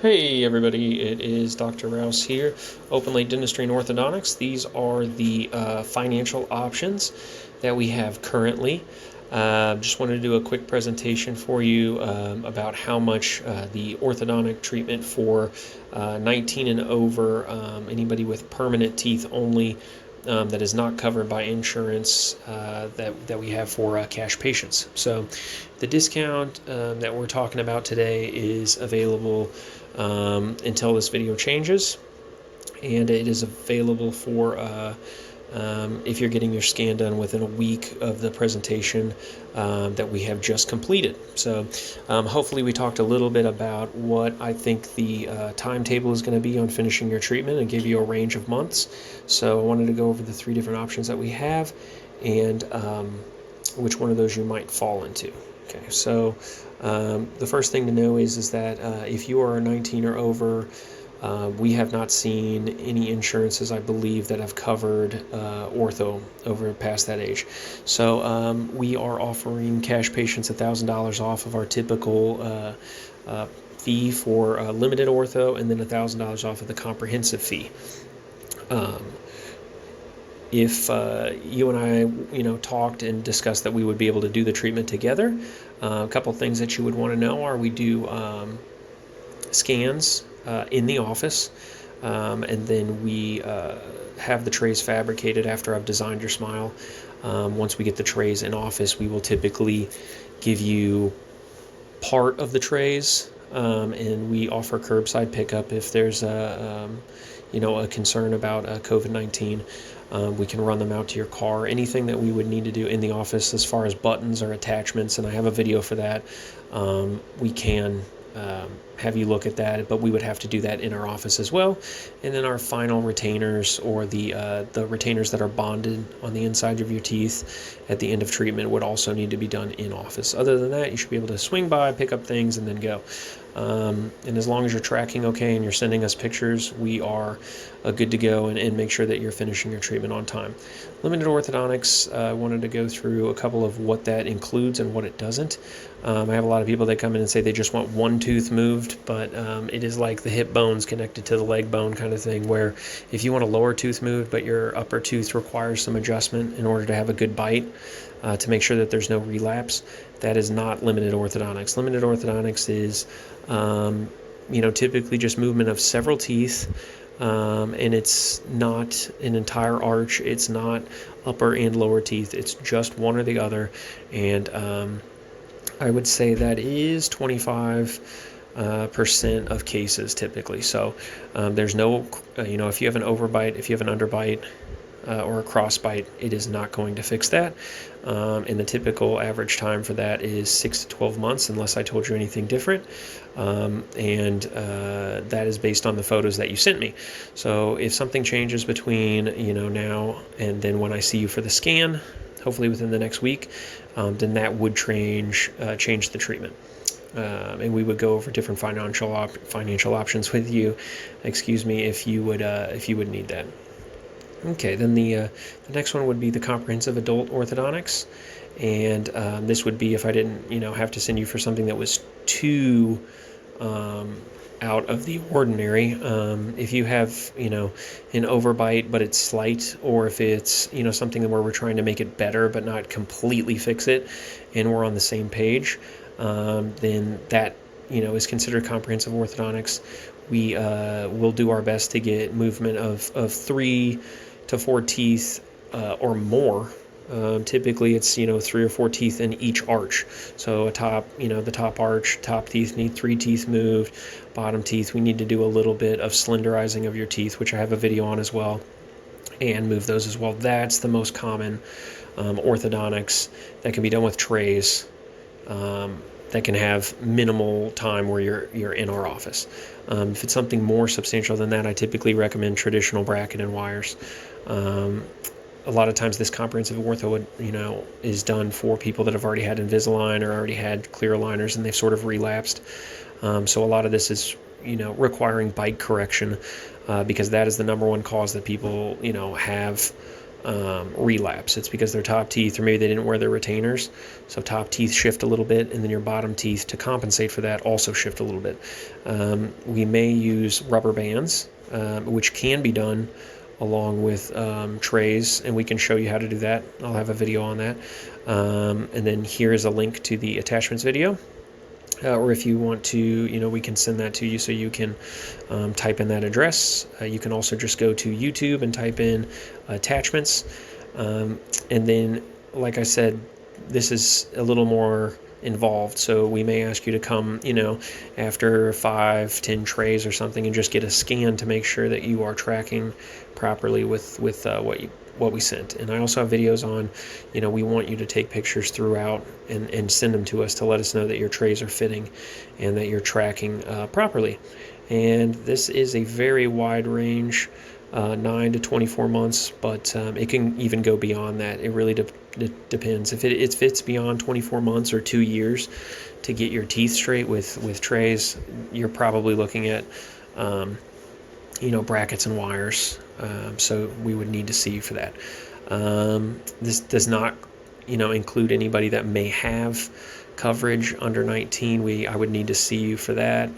Hey everybody, it is Dr. Rouse here, Open Late Dentistry and Orthodontics. These are the financial options that we have currently. Just wanted to do a quick presentation for you about how much the orthodontic treatment for 19 and over, anybody with permanent teeth only, that is not covered by insurance that we have for cash patients. So the discount that we're talking about today is available until this video changes, and it is available for if you're getting your scan done within a week of the presentation that we have just completed. So hopefully we talked a little bit about what I think the timetable is going to be on finishing your treatment and give you a range of months. So I wanted to go over the three different options that we have and which one of those you might fall into. Okay, so the first thing to know is that if you are 19 or over, we have not seen any insurances, I believe, that have covered ortho over past that age. So we are offering cash patients $1,000 off of our typical fee for limited ortho, and then $1,000 off of the comprehensive fee. If you and I, talked and discussed that we would be able to do the treatment together, a couple things that you would want to know are we do scans in the office, and then we have the trays fabricated after I've designed your smile. Once we get the trays in office, we will typically give you part of the trays, and we offer curbside pickup if there's a concern about COVID-19. We can run them out to your car. Anything that we would need to do in the office as far as buttons or attachments, and I have a video for that, we can have you look at that, but we would have to do that in our office as well. And then our final retainers, or the retainers that are bonded on the inside of your teeth at the end of treatment, would also need to be done in office. Other than that, you should be able to swing by, pick up things, and then go. And as long as you're tracking okay and you're sending us pictures, we are good to go and make sure that you're finishing your treatment on time. Limited orthodontics, I wanted to go through a couple of what that includes and what it doesn't. I have a lot of people that come in and say they just want one tooth moved, but it is like the hip bones connected to the leg bone kind of thing, where if you want a lower tooth moved but your upper tooth requires some adjustment in order to have a good bite, to make sure that there's no relapse, that is not limited orthodontics. Limited orthodontics is typically just movement of several teeth, and it's not an entire arch, it's not upper and lower teeth, it's just one or the other. And I would say that is 25% of cases typically. So there's no, if you have an overbite, if you have an underbite, or a crossbite, it is not going to fix that. And the typical average time for that is 6 to 12 months, unless I told you anything different. And that is based on the photos that you sent me. So if something changes between now and then when I see you for the scan, hopefully within the next week, then that would change the treatment. And we would go over different financial options with you, if you would need that. Okay, then the next one would be the comprehensive adult orthodontics, and this would be if I didn't have to send you for something that was too out of the ordinary. If you have an overbite but it's slight, or if it's something where we're trying to make it better but not completely fix it, and we're on the same page, then that is considered comprehensive orthodontics. We will do our best to get movement of 3 to 4 teeth or more. Typically it's 3 or 4 teeth in each arch. So the top arch, top teeth need 3 teeth moved. Bottom teeth, we need to do a little bit of slenderizing of your teeth, which I have a video on as well, and move those as well. That's the most common orthodontics that can be done with trays, that can have minimal time where you're in our office. If it's something more substantial than that, I typically recommend traditional bracket and wires. A lot of times this comprehensive ortho is done for people that have already had Invisalign or already had clear aligners and they've sort of relapsed. So a lot of this is requiring bite correction, because that is the number one cause that people have relapse. It's because their top teeth, or maybe they didn't wear their retainers, so top teeth shift a little bit, and then your bottom teeth, to compensate for that, also shift a little bit. We may use rubber bands, which can be done along with trays, and we can show you how to do that. I'll have a video on that. And then here is a link to the attachments video. Or if you want to, we can send that to you so you can type in that address. You can also just go to YouTube and type in attachments. And then, like I said, this is a little more involved, so we may ask you to come, after 5-10 trays or something, and just get a scan to make sure that you are tracking properly with what we sent. And I also have videos on, we want you to take pictures throughout and send them to us to let us know that your trays are fitting and that you're tracking properly. And this is a very wide range, 9 to 24 months, but it can even go beyond that. It really depends. If it fits beyond 24 months or 2 years to get your teeth straight with trays, you're probably looking at brackets and wires. So we would need to see you for that. This does not, include anybody that may have coverage under 19. I would need to see you for that.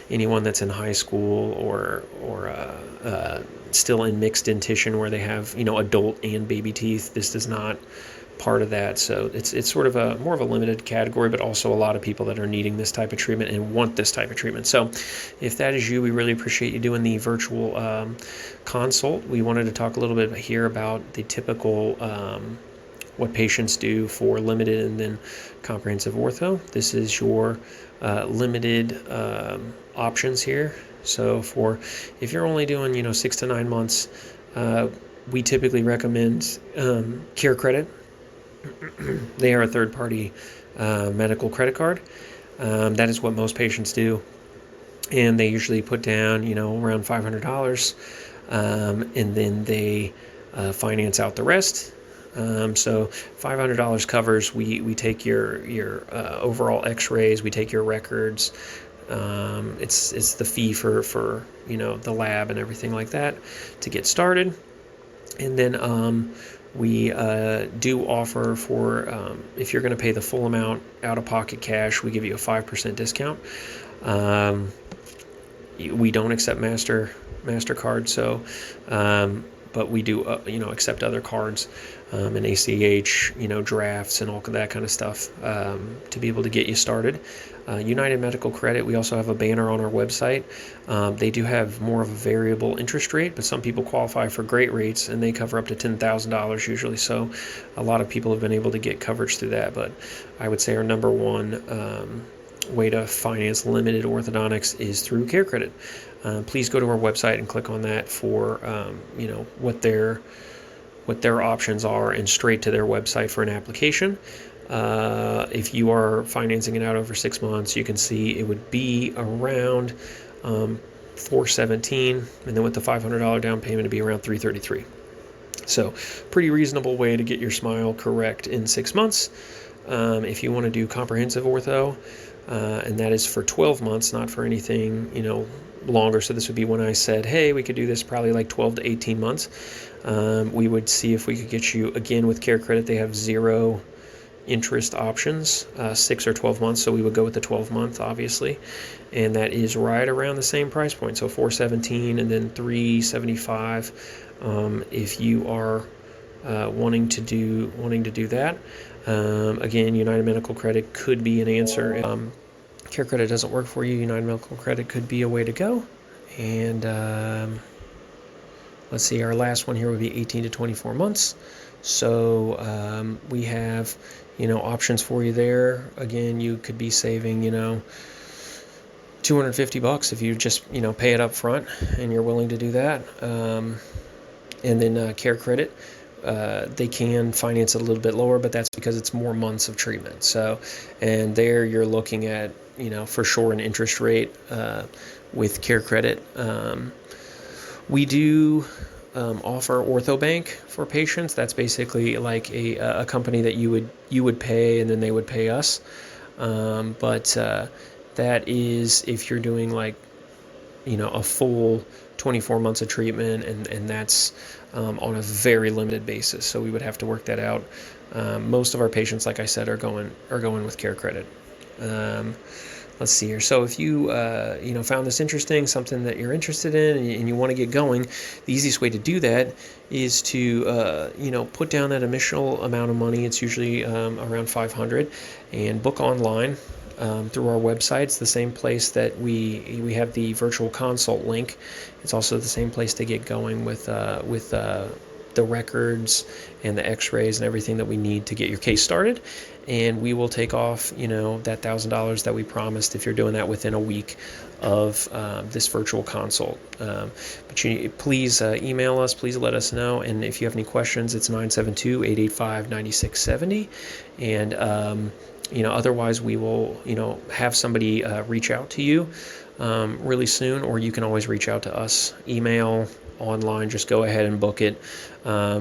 Anyone that's in high school or still in mixed dentition where they have, adult and baby teeth, this does not part of that. So it's sort of more of a limited category, but also a lot of people that are needing this type of treatment and want this type of treatment. So if that is you, we really appreciate you doing the virtual consult. We wanted to talk a little bit here about the typical what patients do for limited and then comprehensive ortho. This is your limited options here. So if you're only doing 6 to 9 months, we typically recommend Care Credit. They are a third-party medical credit card. That is what most patients do, and they usually put down around $500, and then they finance out the rest. So $500 covers. We take your overall X-rays. We take your records. It's the fee for the lab and everything like that to get started, and then we do offer for if you're going to pay the full amount out of pocket cash, we give you a 5% discount. We don't accept MasterCard, so but we do accept other cards and ACH, drafts and all of that kind of stuff to be able to get you started. United Medical Credit, we also have a banner on our website. They do have more of a variable interest rate, but some people qualify for great rates, and they cover up to $10,000 usually. So a lot of people have been able to get coverage through that. But I would say our number one way to finance limited orthodontics is through Care Credit. Please go to our website and click on that for what their options are, and straight to their website for an application. If you are financing it out over 6 months, you can see it would be around $417, and then with the $500 down payment, it'd be around $333. So pretty reasonable way to get your smile correct in 6 months. If you want to do comprehensive ortho, and that is for 12 months, not for anything longer. So this would be when I said, hey, we could do this probably like 12 to 18 months. We would see if we could get you, again, with Care Credit, they have 0 interest options, 6 or 12 months. So we would go with the 12-month, obviously. And that is right around the same price point. So $417 and then $375 if you are wanting to do that. Again, United Medical Credit could be an answer. Care Credit doesn't work for you, United Medical Credit could be a way to go. And let's see, our last one here would be 18 to 24 months. So we have, options for you there. Again, you could be saving, $250 if you just, pay it up front and you're willing to do that. And then Care Credit, they can finance it a little bit lower, but that's because it's more months of treatment. So, and there you're looking at, for sure an interest rate with Care Credit. We do offer OrthoBank for patients. That's basically like a company that you would pay and then they would pay us. But that is if you're doing like a full 24 months of treatment, and that's on a very limited basis. So we would have to work that out. Most of our patients, like I said, are going with care credit. Um, let's see here. So if you found this interesting, something that you're interested in, and you want to get going, the easiest way to do that is to put down that initial amount of money. It's usually around 500, and book online. Through our website. It's the same place that we have the virtual consult link. It's also the same place to get going with the records and the x-rays and everything that we need to get your case started. And we will take off, that $1,000 that we promised if you're doing that within a week of this virtual consult. But please email us, please let us know. And if you have any questions, it's 972-885-9670. And otherwise we will, have somebody reach out to you really soon, or you can always reach out to us, email, online. Just go ahead and book it,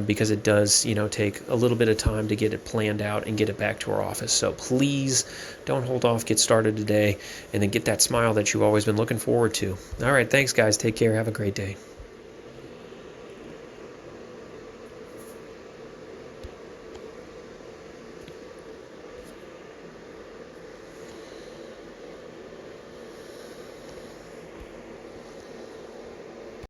because it does, take a little bit of time to get it planned out and get it back to our office. So please don't hold off. Get started today, and then get that smile that you've always been looking forward to. All right, thanks guys. Take care. Have a great day.